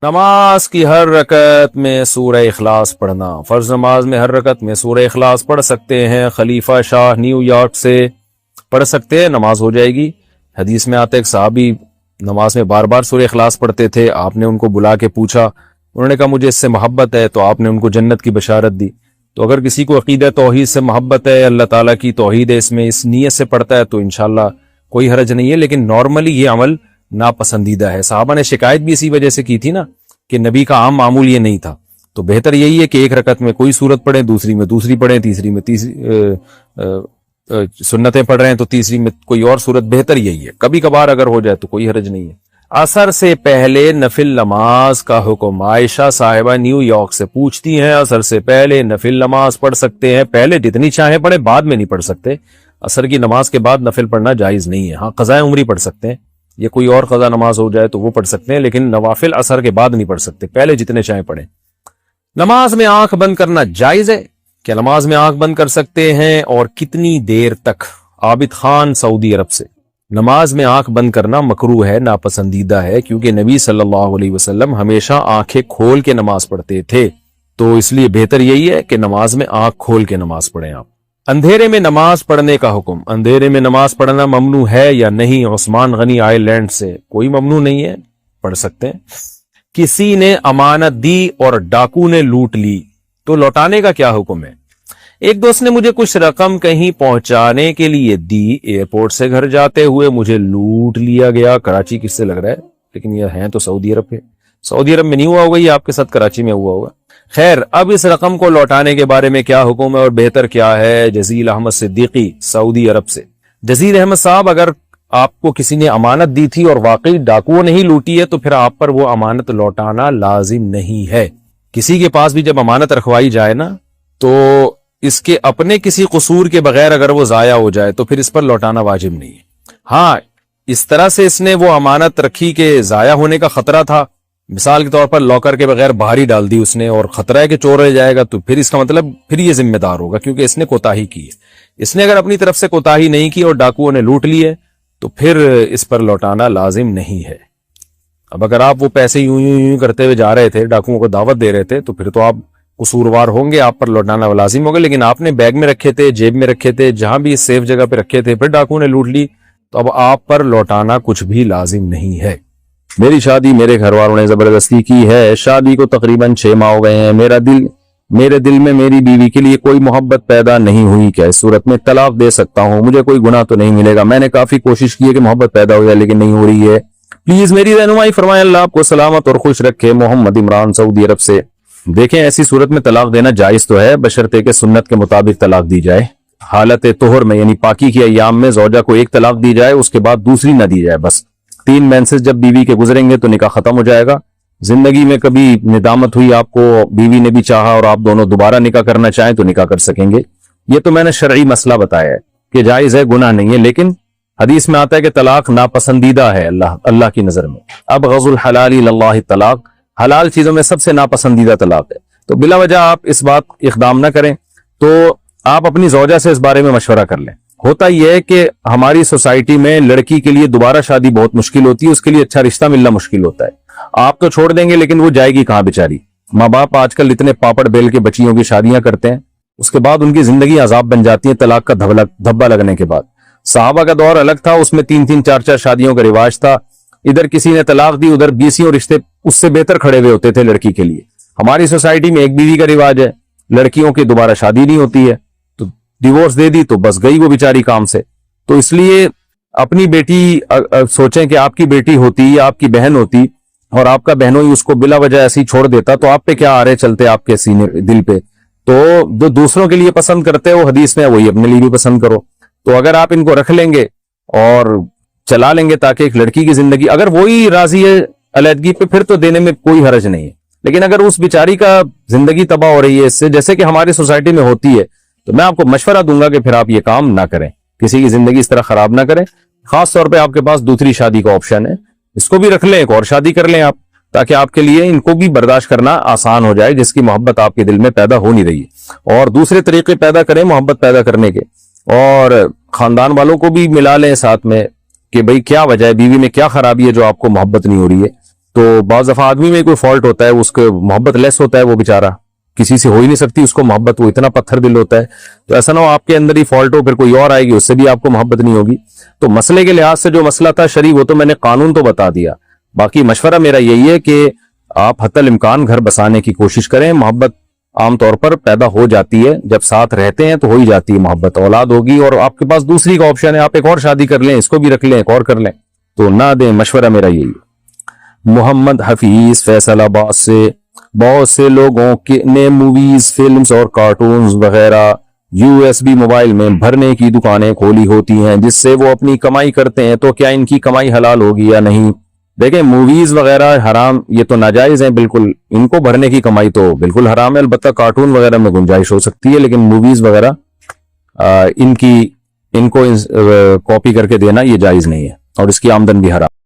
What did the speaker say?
نماز کی ہر رکعت میں سورہ اخلاص پڑھنا۔ فرض نماز میں ہر رکعت میں سورہ اخلاص پڑھ سکتے ہیں۔ خلیفہ شاہ نیو یارک سے پڑھ سکتے ہیں، نماز ہو جائے گی۔ حدیث میں آتا ہے ایک صحابی نماز میں بار بار سورہ اخلاص پڑھتے تھے، آپ نے ان کو بلا کے پوچھا، انہوں نے کہا مجھے اس سے محبت ہے، تو آپ نے ان کو جنت کی بشارت دی۔ تو اگر کسی کو عقیدہ توحید سے محبت ہے، اللہ تعالیٰ کی توحید ہے، اس میں اس نیت سے پڑھتا ہے، تو انشاءاللہ کوئی حرج نہیں ہے۔ لیکن نارملی یہ عمل ناپسندیدہ ہے۔ صحابہ نے شکایت بھی اسی وجہ سے کی تھی نا کہ نبی کا عام معمول یہ نہیں تھا۔ تو بہتر یہی ہے کہ ایک رکعت میں کوئی سورت پڑھیں، دوسری میں دوسری پڑھیں، تیسری میں تیسری سنتیں پڑھ رہے ہیں تو تیسری میں کوئی اور سورت، بہتر یہی ہے۔ کبھی کبھار اگر ہو جائے تو کوئی حرج نہیں ہے۔ عصر سے پہلے نفل نماز کا حکم۔ عائشہ صاحبہ نیو یارک سے پوچھتی ہیں عصر سے پہلے نفل نماز پڑھ سکتے ہیں؟ پہلے جتنی چاہیں پڑھیں، بعد میں نہیں پڑھ سکتے۔ عصر کی نماز کے بعد نفل پڑھنا جائز نہیں ہے۔ ہاں قضاء عمری پڑھ سکتے ہیں، یا کوئی اور قضا نماز ہو جائے تو وہ پڑھ سکتے ہیں، لیکن نوافل عصر کے بعد نہیں پڑھ سکتے، پہلے جتنے چاہیں پڑھیں۔ نماز میں آنکھ بند کرنا جائز ہے؟ کیا نماز میں آنکھ بند کر سکتے ہیں اور کتنی دیر تک؟ عابد خان سعودی عرب سے۔ نماز میں آنکھ بند کرنا مکروہ ہے، ناپسندیدہ ہے، کیونکہ نبی صلی اللہ علیہ وسلم ہمیشہ آنکھیں کھول کے نماز پڑھتے تھے، تو اس لیے بہتر یہی ہے کہ نماز میں آنکھ کھول کے نماز پڑھیں آپ۔ اندھیرے میں نماز پڑھنے کا حکم۔ اندھیرے میں نماز پڑھنا ممنوع ہے یا نہیں؟ عثمان غنی آئی لینڈ سے۔ کوئی ممنوع نہیں ہے، پڑھ سکتے ہیں۔ کسی نے امانت دی اور ڈاکو نے لوٹ لی تو لوٹانے کا کیا حکم ہے؟ ایک دوست نے مجھے کچھ رقم کہیں پہنچانے کے لیے دی، ایئرپورٹ سے گھر جاتے ہوئے مجھے لوٹ لیا گیا۔ کراچی کس سے لگ رہا ہے، لیکن یہ ہیں تو سعودی عرب کے۔ سعودی عرب میں نہیں ہوا ہوگا، یہ آپ کے ساتھ کراچی میں ہوا ہوگا۔ خیر، اب اس رقم کو لوٹانے کے بارے میں کیا حکم ہے اور بہتر کیا ہے؟ جزیل احمد صدیقی سعودی عرب سے۔ جزیل احمد صاحب، اگر آپ کو کسی نے امانت دی تھی اور واقعی ڈاکوؤں نہیں لوٹی ہے تو پھر آپ پر وہ امانت لوٹانا لازم نہیں ہے۔ کسی کے پاس بھی جب امانت رکھوائی جائے نا، تو اس کے اپنے کسی قصور کے بغیر اگر وہ ضائع ہو جائے تو پھر اس پر لوٹانا واجب نہیں ہے۔ ہاں، اس طرح سے اس نے وہ امانت رکھی کہ ضائع ہونے کا خطرہ تھا، مثال کے طور پر لاکر کے بغیر باہر ہی ڈال دی اس نے، اور خطرہ ہے کہ چور رہ جائے گا، تو پھر اس کا مطلب پھر یہ ذمہ دار ہوگا، کیونکہ اس نے کوتاہی کی ہے۔ اس نے اگر اپنی طرف سے کوتاہی نہیں کی اور ڈاکوؤں نے لوٹ لیے تو پھر اس پر لوٹانا لازم نہیں ہے۔ اب اگر آپ وہ پیسے یوں کرتے ہوئے جا رہے تھے، ڈاکوؤں کو دعوت دے رہے تھے، تو پھر تو آپ قصوروار ہوں گے، آپ پر لوٹانا لازم ہوگا۔ لیکن آپ نے بیگ میں رکھے تھے، جیب میں رکھے تھے، جہاں بھی سیف جگہ پہ رکھے تھے، پھر ڈاکوؤں نے لوٹ لی، تو اب آپ پر لوٹانا کچھ بھی لازم نہیں ہے۔ میری شادی میرے گھر والوں نے زبردستی کی ہے، شادی کو تقریباً 6 ماہ ہو گئے ہیں، میرے دل میں میری بیوی کے لیے کوئی محبت پیدا نہیں ہوئی، کیا اس صورت میں طلاق دے سکتا ہوں؟ مجھے کوئی گناہ تو نہیں ملے گا؟ میں نے کافی کوشش کی ہے کہ محبت پیدا ہو جائے لیکن نہیں ہو رہی ہے، پلیز میری رہنمائی فرمائیں، اللہ آپ کو سلامت اور خوش رکھے۔ محمد عمران سعودی عرب سے۔ دیکھیں، ایسی صورت میں طلاق دینا جائز تو ہے، بشرطے کہ سنت کے مطابق طلاق دی جائے۔ حالت طہر میں یعنی پاکی کے ایام میں زوجہ کو ایک طلاق دی جائے، اس کے بعد دوسری نہ دی جائے، بس 3 مینسز جب بیوی کے گزریں گے تو نکاح ختم ہو جائے گا۔ زندگی میں کبھی ندامت ہوئی آپ کو، بیوی نے بھی چاہا اور آپ دونوں دوبارہ نکاح کرنا چاہیں تو نکاح کر سکیں گے۔ یہ تو میں نے شرعی مسئلہ بتایا ہے کہ جائز ہے، گناہ نہیں ہے، لیکن حدیث میں آتا ہے کہ طلاق ناپسندیدہ ہے اللہ کی نظر میں۔ اب غض الحلال اللہ طلاق، حلال چیزوں میں سب سے ناپسندیدہ طلاق ہے، تو بلا وجہ آپ اس بات اقدام نہ کریں، تو آپ اپنی زوجہ سے اس بارے میں مشورہ کر لیں۔ ہوتا یہ ہے کہ ہماری سوسائٹی میں لڑکی کے لیے دوبارہ شادی بہت مشکل ہوتی ہے، اس کے لیے اچھا رشتہ ملنا مشکل ہوتا ہے۔ آپ تو چھوڑ دیں گے لیکن وہ جائے گی کہاں بیچاری؟ ماں باپ آج کل اتنے پاپڑ بیل کے بچیوں کی شادیاں کرتے ہیں، اس کے بعد ان کی زندگی عذاب بن جاتی ہے طلاق کا دھبا لگنے کے بعد۔ صحابہ کا دور الگ تھا، اس میں 3 4 شادیوں کا رواج تھا، ادھر کسی نے طلاق دی، ادھر 20 رشتے اس سے بہتر کھڑے ہوئے ہوتے تھے لڑکی کے لیے۔ ہماری سوسائٹی میں 1 بیوی کا رواج ہے، لڑکیوں کی دوبارہ شادی نہیں ہوتی ہے، تو ڈیورس دے دی تو بس گئی وہ بیچاری کام سے۔ تو اس لیے اپنی بیٹی سوچیں کہ آپ کی بیٹی ہوتی یا آپ کی بہن ہوتی اور آپ کا بہنوئی اس کو بلا وجہ ایسی چھوڑ دیتا تو آپ پہ کیا آرے چلتے آپ کے سینے دل پہ؟ تو جو دوسروں کے لیے پسند کرتے ہو حدیث میں وہی اپنے لیے بھی پسند کرو۔ تو اگر آپ ان کو رکھ لیں گے اور چلا لیں گے تاکہ ایک لڑکی کی زندگی، اگر وہی راضی ہے علیحدگی پہ پھر تو دینے میں کوئی حرج نہیں ہے، لیکن اگر اس بیچاری کا زندگی تباہ ہو رہی ہے اس سے، جیسے کہ ہماری سوسائٹی میں ہوتی ہے، تو میں آپ کو مشورہ دوں گا کہ پھر آپ یہ کام نہ کریں، کسی کی زندگی اس طرح خراب نہ کریں۔ خاص طور پہ آپ کے پاس دوسری شادی کا آپشن ہے، اس کو بھی رکھ لیں، ایک اور شادی کر لیں آپ، تاکہ آپ کے لیے ان کو بھی برداشت کرنا آسان ہو جائے جس کی محبت آپ کے دل میں پیدا ہو نہیں رہی ہے، اور دوسرے طریقے پیدا کریں محبت پیدا کرنے کے، اور خاندان والوں کو بھی ملا لیں ساتھ میں کہ بھئی کیا وجہ ہے، بیوی میں کیا خرابی ہے جو آپ کو محبت نہیں ہو رہی ہے۔ تو بعض دفعہ آدمی میں کوئی فالٹ ہوتا ہے, اس کے محبت لیس ہوتا ہے, وہ بیچارہ کسی سے ہو ہی نہیں سکتی اس کو محبت, وہ اتنا پتھر دل ہوتا ہے. تو ایسا نہ ہو آپ کے اندر ہی فالٹ ہو, پھر کوئی اور آئے گی اس سے بھی آپ کو محبت نہیں ہوگی. تو مسئلے کے لحاظ سے جو مسئلہ تھا شرعی, وہ تو میں نے قانون تو بتا دیا. باقی مشورہ میرا یہی ہے کہ آپ حتی الامکان گھر بسانے کی کوشش کریں. محبت عام طور پر پیدا ہو جاتی ہے, جب ساتھ رہتے ہیں تو ہو ہی جاتی ہے محبت. اولاد ہوگی اور آپ کے پاس دوسری کا آپشن ہے, آپ ایک اور شادی کر لیں, اس کو بھی رکھ لیں, ایک اور کر لیں, تو نہ دیں. مشورہ میرا یہی ہے. محمد حفیظ فیصل آباد سے, بہت سے لوگوں نے موویز, فلمز اور کارٹونز وغیرہ USB موبائل میں بھرنے کی دکانیں کھولی ہوتی ہیں جس سے وہ اپنی کمائی کرتے ہیں, تو کیا ان کی کمائی حلال ہوگی یا نہیں؟ دیکھیں, موویز وغیرہ حرام, یہ تو ناجائز ہیں بالکل, ان کو بھرنے کی کمائی تو بالکل حرام ہے. البتہ کارٹون وغیرہ میں گنجائش ہو سکتی ہے, لیکن موویز وغیرہ ان کو کاپی کر کے دینا یہ جائز نہیں ہے, اور اس کی آمدن بھی حرام.